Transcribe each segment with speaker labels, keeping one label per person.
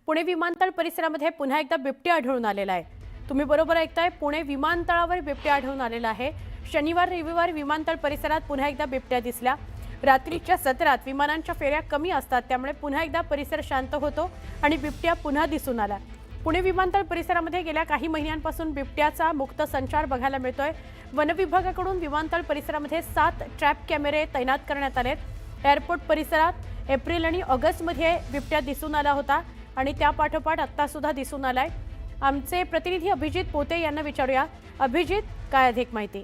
Speaker 1: पुणे विमानतळ परिसरामध्ये पुन्हा एकदा बिबट्या आढळून आलेला आहे। तुम्ही बरोबर ऐकताय, पुणे विमानतळावर बिबट्या आढळून आलेला आहे। शनिवार रविवार विमानतळ परिसरात पुन्हा एकदा बिबट्या दिसल्या। रात्रीच्या सत्रात विमानांच्या फेऱ्या कमी असतात, त्यामुळे पुन्हा एकदा परिसर शांत होतो आणि बिबट्या पुन्हा दिसून आला। पुणे विमानतळ परिसरामध्ये गेल्या काही महिन्यांपासून बिबट्याचा मुक्त संचार बघायला मिळतोय। वन विभागाकडून विमानतळ परिसरामध्ये 7 ट्रॅप कॅमेरे तैनात करण्यात आलेत। एअरपोर्ट परिसरात एप्रिल आणि ऑगस्टमध्ये बिबट्या दिसून आला होता आणि त्यापाठोपाठ आता सुद्धा दिसून आलाय। आमचे प्रतिनिधी अभिजित पोते यांना विचारूया। अभिजित, काय अधिक माहिती?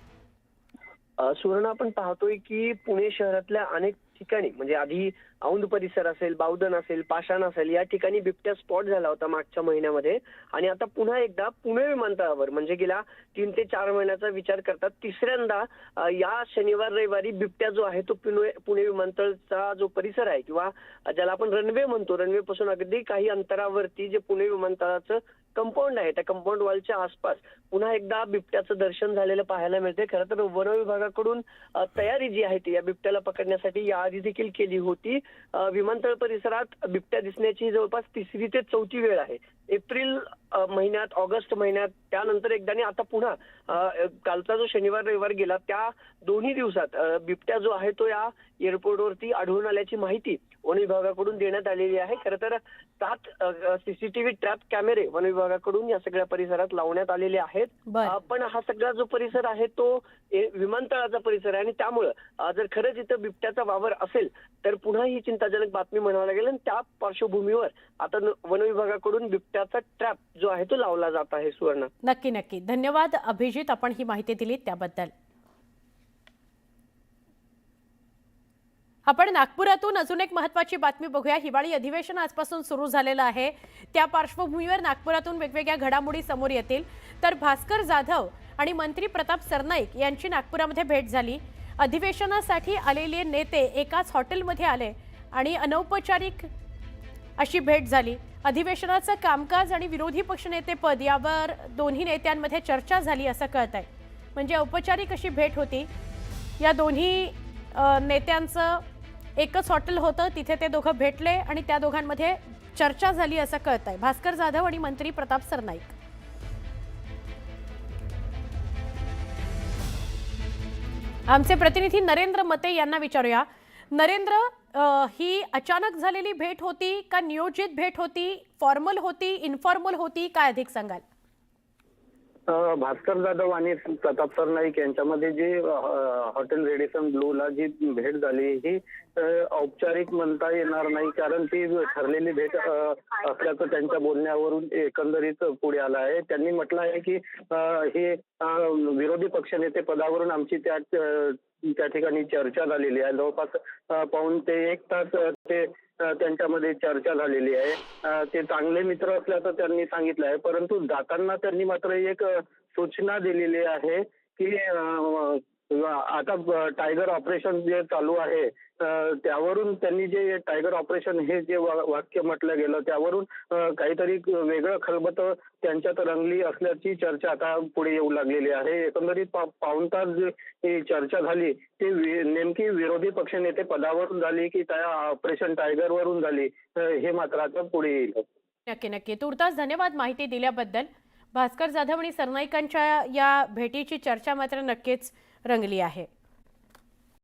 Speaker 2: सुवर्ण, आपण पाहतोय की पुणे शहरातल्या अनेक ठिकाणी म्हणजे आधी औंध परिसर असेल, बावधन असेल, पाषाण असेल, या ठिकाणी बिबट्या स्पॉट झाला होता मागच्या महिन्यामध्ये। आणि आता पुन्हा एकदा पुणे विमानतळावर म्हणजे गेल्या 3 ते 4 महिन्याचा विचार करतात तिसऱ्यांदा या शनिवार रविवारी बिबट्या जो आहे तो पुणे विमानतळचा जो परिसर आहे किंवा ज्याला आपण रनवे म्हणतो, रनवे पासून अगदी काही अंतरावरती जे पुणे विमानतळाचं कंपाऊंड आहे, त्या कंपाऊंड वॉलच्या आसपास पुन्हा एकदा बिबट्याचं दर्शन झालेलं पाहायला मिळते। खरं तर वन विभागाकडून तयारी जी आहे ती या बिबट्याला पकडण्यासाठी याआधी देखील केली होती। विमानतळ परिसरात बिबट्या दिसण्याची जवळपास 3री ते 4थी वेळ आहे। एप्रिल महिन्यात, ऑगस्ट महिन्यात, त्यानंतर एकदा आणि आता पुन्हा कालचा जो शनिवार रविवार गेला त्या दोन्ही दिवसात बिबट्या जो आहे तो या एअरपोर्टवरती आढळून आल्याची माहिती वन विभागाकडून देण्यात आलेली आहे। खरं तर 7 CCTV ट्रॅप कॅमेरे वन विभागाकडून या सगळ्या परिसरात लावण्यात आलेले आहेत। पण हा सगळा जो परिसर आहे तो विमानतळाचा परिसर आहे आणि त्यामुळे जर खरंच इथं बिबट्याचा वावर असेल तर पुन्हा ही चिंताजनक बातमी म्हणावं लागेल। आणि त्या पार्श्वभूमीवर आता वन विभागाकडून बिबट्याचा ट्रॅप जो आहे तो लावला जात आहे। सुवर्ण,
Speaker 1: नक्की नक्की धन्यवाद अभिजित, आपण ही माहिती दिली त्याबद्दल। आपण नागपुरातून अजून एक महत्त्वाची बातमी बघूया। हिवाळी अधिवेशन आजपासून सुरू झालेलं आहे, त्या पार्श्वभूमीवर नागपुरातून वेगवेगळ्या घडामोडी समोर येतील। तर भास्कर जाधव आणि मंत्री प्रताप सरनाईक यांची नागपुरामध्ये भेट झाली। अधिवेशनासाठी आलेले नेते एकाच हॉटेलमध्ये आले आणि अनौपचारिक अशी भेट झाली। अधिवेशनाचं कामकाज आणि विरोधी पक्षनेतेपद यावर दोन्ही नेत्यांमध्ये चर्चा झाली असं कळत आहे। म्हणजे औपचारिक अशी भेट होती। या दोन्ही नेत्यांचं एकच हॉटेल होतं, तिथे ते दोघं भेटले आणि त्या दोघांमध्ये चर्चा झाली असं कळत आहे। भास्कर जाधव आणि मंत्री प्रताप सरनाईक। आमचे प्रतिनिधी नरेंद्र मते यांना विचारूया। नरेंद्र, ही अचानक झालेली भेट होती का नियोजित भेट होती, फॉर्मल होती, इन्फॉर्मल होती, काय अधिक सांगाल?
Speaker 3: भास्कर जाधव आणि प्रताप सरनाईक यांच्यामध्ये जी हॉटेल रेडिसन ब्लूला जी भेट झाली ही औपचारिक म्हणता येणार नाही, कारण ती ठरलेली भेट असल्याचं त्यांच्या बोलण्यावरून एकंदरीत पुढे आलं आहे। त्यांनी म्हटलं आहे की हे विरोधी पक्षनेते पदावरून आमची त्या ठिकाणी चर्चा झालेली आहे। जवळपास पाऊण ते 1 तास ते त्यांच्यामध्ये चर्चा झालेली आहे। ते चांगले मित्र असल्याचं त्यांनी सांगितलं आहे, परंतु जाताना त्यांनी मात्र एक सूचना दिलेली आहे की आता टायगर ऑपरेशन जे चालू आहे त्यावरून त्यांनी जे टायगर ऑपरेशन हे जे वाक्य म्हटलं गेलं त्यावरून काहीतरी वेगळं खलबतं त्यांच्यात रंगली असल्याची चर्चा आता पुढे येऊ लागलेली आहे। एकंदरीत पाऊण तास जी चर्चा झाली ती नेमकी विरोधी पक्षनेते पदावरून झाली की त्या ऑपरेशन टायगर वरून झाली हे मात्र आता पुढे येईल।
Speaker 1: नक्की नक्की, तुर्तास धन्यवाद माहिती दिल्याबद्दल। भास्कर जाधव आणि सरनाईकांच्या या भेटीची चर्चा मात्र नक्कीच रंगली आहे।